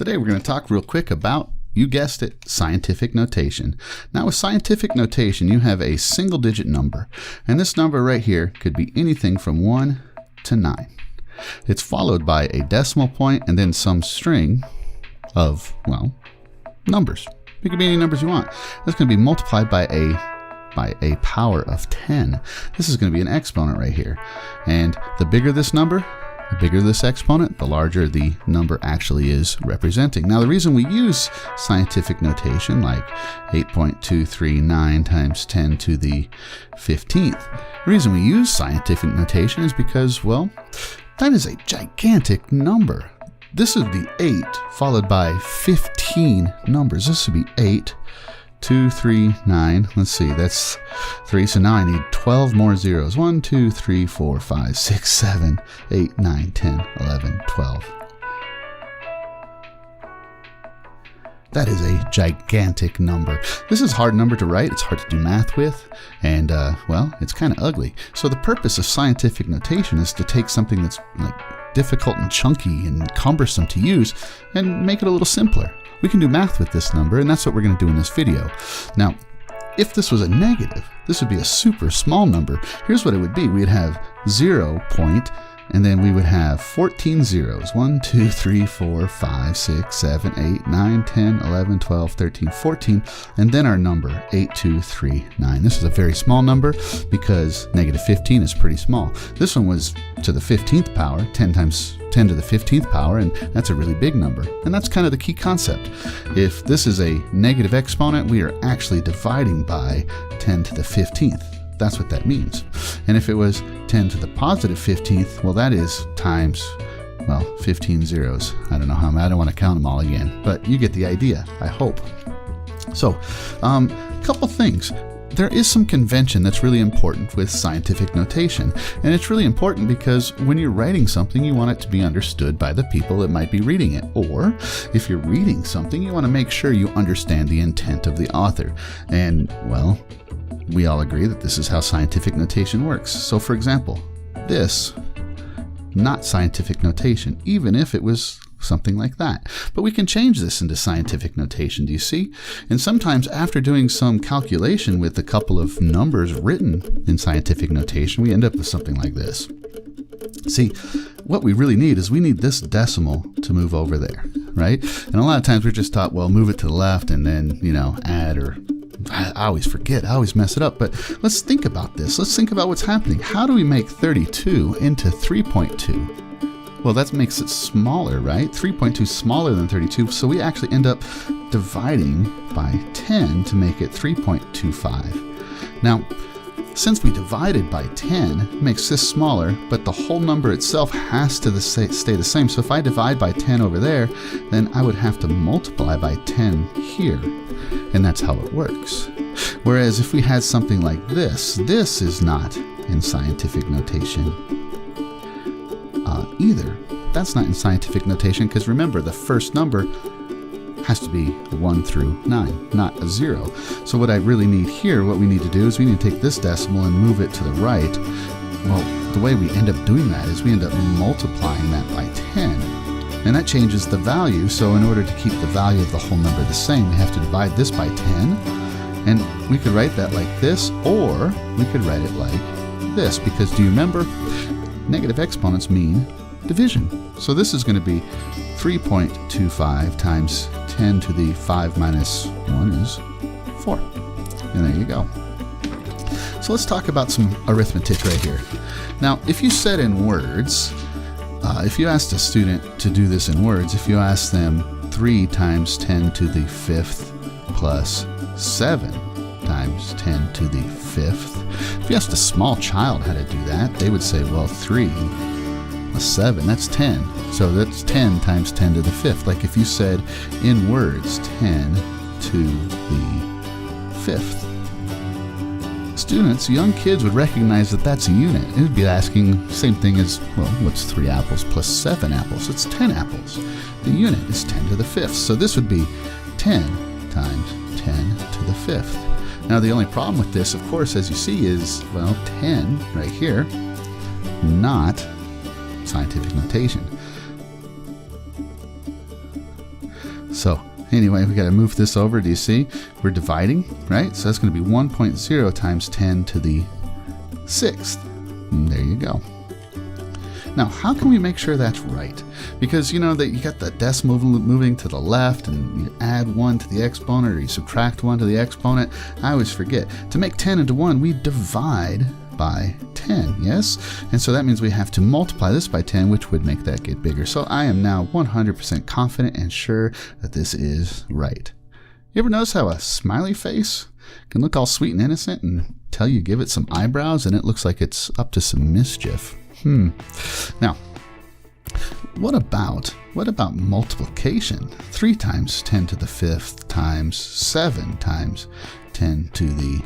Today we're going to talk real quick about, you guessed it, scientific notation. Now with scientific notation, you have a single digit number, and this number right here could be anything from 1 to 9. It's followed by a decimal point and then some string of, well, numbers. It could be any numbers you want. That's going to be multiplied by a power of 10. This is going to be an exponent right here. And the bigger this number, the bigger this exponent, the larger the number actually is representing. Now the reason we use scientific notation like 8.239 times 10 to the 15th, the reason we use scientific notation is because, well, that is a gigantic number. This would be 8 followed by 15 numbers. This would be 8, 2, 3, 9. Let's see, that's 3. So now I need 12 more zeros. 1, 2, 3, 4, 5, 6, 7, 8, 9, 10, 11, 12. That is a gigantic number. This is a hard number to write. It's hard to do math with. And, well, it's kind of ugly. So the purpose of scientific notation is to take something that's like difficult and chunky and cumbersome to use and make it a little simpler. We can do math with this number, and that's what we're going to do in this video. Now, if this was a negative, this would be a super small number. Here's what it would be. We'd have 0 point, and then we would have 14 zeros. 1, 2, 3, 4, 5, 6, 7, 8, 9, 10, 11, 12, 13, 14, and then our number, 8, 2, 3, 9. This is a very small number because negative 15 is pretty small. This one was to the 15th power, 10 times 10 to the 15th power, and that's a really big number. And that's kind of the key concept. If this is a negative exponent, we are actually dividing by 10 to the 15th. That's what that means. And if it was 10 to the positive 15th, well, that is times, well, 15 zeros. I don't know how many, I don't want to count them all again, but you get the idea, I hope. So, a couple things. There is some convention that's really important with scientific notation, and it's really important because when you're writing something, you want it to be understood by the people that might be reading it. Or if you're reading something, you want to make sure you understand the intent of the author. And, well, we all agree that this is how scientific notation works. So for example, this, not scientific notation, even if it was something like that. But we can change this into scientific notation, do you see? And sometimes after doing some calculation with a couple of numbers written in scientific notation, we end up with something like this. See, what we really need is we need this decimal to move over there, right? And a lot of times we're just taught, well, move it to the left and then, you know, add, or I always forget, I always mess it up. But let's think about this. Let's think about what's happening. How do we make 32 into 3.2? Well, that makes it smaller, right? 3.2 is smaller than 32, so we actually end up dividing by 10 to make it 3.25. Now, since we divided by 10, it makes this smaller, but the whole number itself has to stay the same. So if I divide by 10 over there, then I would have to multiply by 10 here, and that's how it works. Whereas if we had something like this is not in scientific notation either. That's not in scientific notation because remember, the first number has to be 1 through 9, not a 0. So what I really need here, what we need to do is we need to take this decimal and move it to the right. Well, the way we end up doing that is we end up multiplying that by 10. And that changes the value, so in order to keep the value of the whole number the same, we have to divide this by 10. And we could write that like this, or we could write it like this, because do you remember, negative exponents mean division. So this is going to be 3.25 times 10 to the 5 minus 1 is 4. And there you go. So let's talk about some arithmetic right here. Now, if you said in words, if you asked a student to do this in words, if you asked them 3 times 10 to the 5th plus 7 times 10 to the 5th, if you asked a small child how to do that, they would say, well, 3 plus 7, that's 10. So that's 10 times 10 to the 5th. Like if you said in words 10 to the 5th. Students, young kids would recognize that that's a unit. It would be asking the same thing as, well, what's 3 apples plus 7 apples? It's 10 apples. The unit is 10 to the 5th. So this would be 10 times 10 to the 5th. Now the only problem with this, of course, as you see is, well, 10 right here, not scientific notation. So anyway, we got to move this over. Do you see? We're dividing, right? So that's going to be 1.0 times 10 to the 6th. And there you go. Now, how can we make sure that's right? Because you know that you got the decimal moving to the left, and you add 1 to the exponent, or you subtract 1 to the exponent. I always forget. To make 10 into 1, we divide by 10, yes? And so that means we have to multiply this by 10, which would make that get bigger. So I am now 100% confident and sure that this is right. You ever notice how a smiley face can look all sweet and innocent until you give it some eyebrows and it looks like it's up to some mischief? Now, what about multiplication? 3 times 10 to the 5th times 7 times 10 to the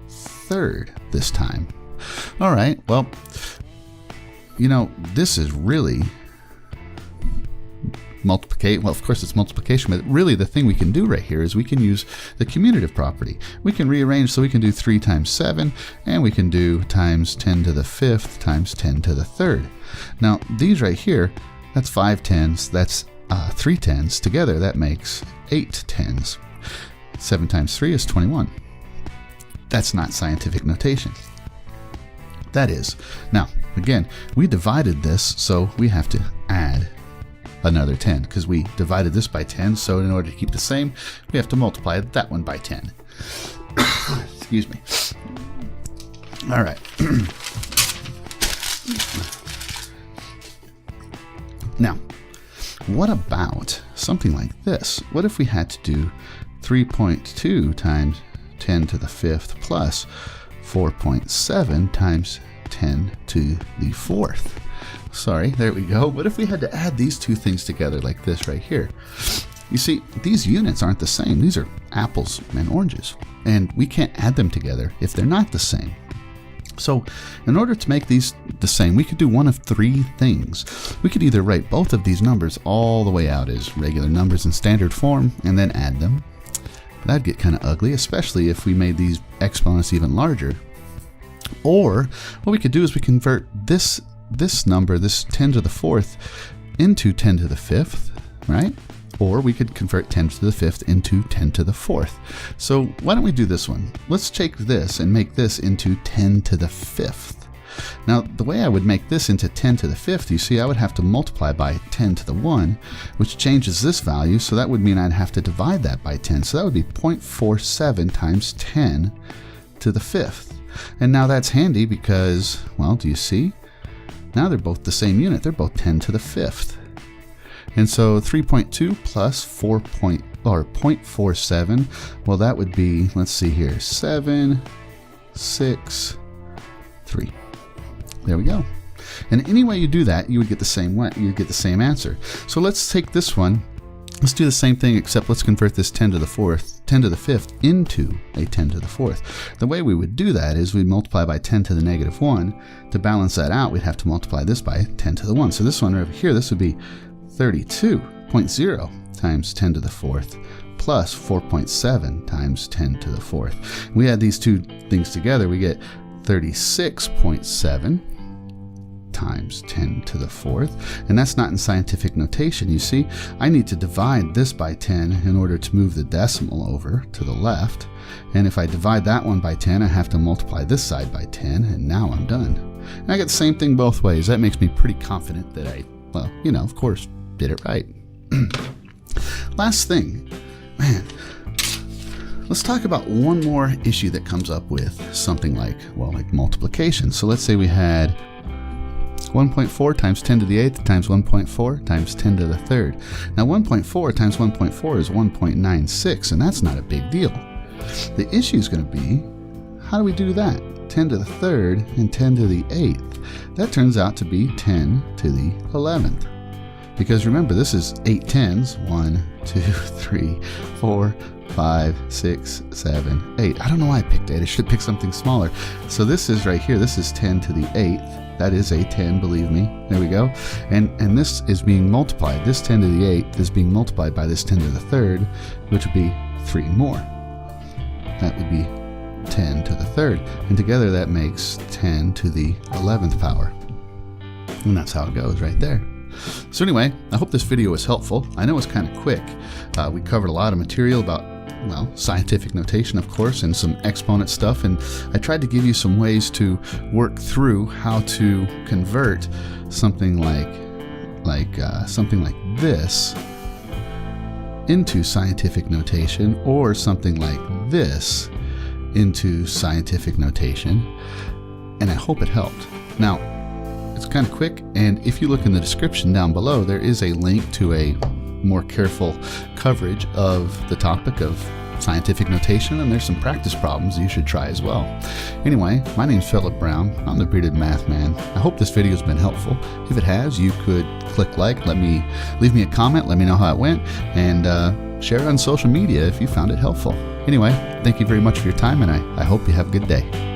3rd this time. All right, well, you know, this is really multiplicate. Well, of course it's multiplication, but really the thing we can do right here is we can use the commutative property. We can rearrange, so we can do 3 times 7, and we can do times 10 to the 5th times 10 to the 3rd. Now, these right here, that's 5 tens, that's 3 tens. Together, that makes 8 tens. 7 times 3 is 21. That's not scientific notation. That is. Now, again, we divided this, so we have to add another 10 because we divided this by 10. So in order to keep the same, we have to multiply that one by 10. Excuse me. All right. Now, what about something like this? What if we had to do 3.2 times 10 to the 5th plus 4.7 times 10 to the 4th? Sorry, there we go. What if we had to add these two things together like this right here? You see, these units aren't the same. These are apples and oranges, and we can't add them together if they're not the same. So in order to make these the same, we could do one of 3 things. We could either write both of these numbers all the way out as regular numbers in standard form and then add them. That'd get kind of ugly, especially if we made these exponents even larger. Or what we could do is we convert this number, this 10 to the 4th, into 10 to the 5th, right? Or we could convert 10 to the 5th into 10 to the 4th. So why don't we do this one? Let's take this and make this into 10 to the 5th. Now, the way I would make this into 10 to the 5th, you see, I would have to multiply by 10 to the 1, which changes this value, so that would mean I'd have to divide that by 10. So that would be 0.47 times 10 to the 5th. And now that's handy because, well, do you see? Now they're both the same unit. They're both 10 to the 5th. And so 3.2 plus 0.47, well, that would be, let's see here, 7, 6, 3. There we go. And any way you do that, you would get the same way. You would get the same answer. So let's take this one. Let's do the same thing, except let's convert this 10 to the 5th into a 10 to the 4th. The way we would do that is we'd multiply by 10 to the negative 1. To balance that out, we'd have to multiply this by 10 to the 1. So this one over here, this would be 32.0 times 10 to the 4th plus 4.7 times 10 to the 4th. We add these two things together, we get 36.7 times 10 to the 4th, and that's not in scientific notation. You see, I need to divide this by 10 in order to move the decimal over to the left, and if I divide that one by 10, I have to multiply this side by 10, and now I'm done. And I get the same thing both ways. That makes me pretty confident that I, well, you know, of course, did it right. Last thing, man, let's talk about one more issue that comes up with something like, well, like multiplication. So let's say we had 1.4 times 10 to the 8th times 1.4 times 10 to the 3rd. Now 1.4 times 1.4 is 1.96, and that's not a big deal. The issue is going to be, how do we do that? 10 to the 3rd and 10 to the 8th. That turns out to be 10 to the 11th. Because remember, this is 8 tens. 1, 2, 3, 4, 5, 6, 7, 8. I don't know why I picked 8. I should pick something smaller. So this is right here. This is 10 to the 8th. That is a 10, believe me. There we go. And this is being multiplied. This 10 to the 8th is being multiplied by this 10 to the 3rd, which would be 3 more. That would be 10 to the 3rd. And together that makes 10 to the 11th power. And that's how it goes right there. So anyway, I hope this video was helpful. I know it's kind of quick. We covered a lot of material about, well, scientific notation, of course, and some exponent stuff, and I tried to give you some ways to work through how to convert something like this into scientific notation, or something like this into scientific notation, and I hope it helped. Now, it's kind of quick, and if you look in the description down below, there is a link to a more careful coverage of the topic of scientific notation, and there's some practice problems you should try as well. Anyway, my name's Philip Brown. I'm the Bearded Math Man. I hope this video has been helpful. If it has, you could click like, leave me a comment, let me know how it went, and share it on social media if you found it helpful. Anyway, thank you very much for your time, and I hope you have a good day.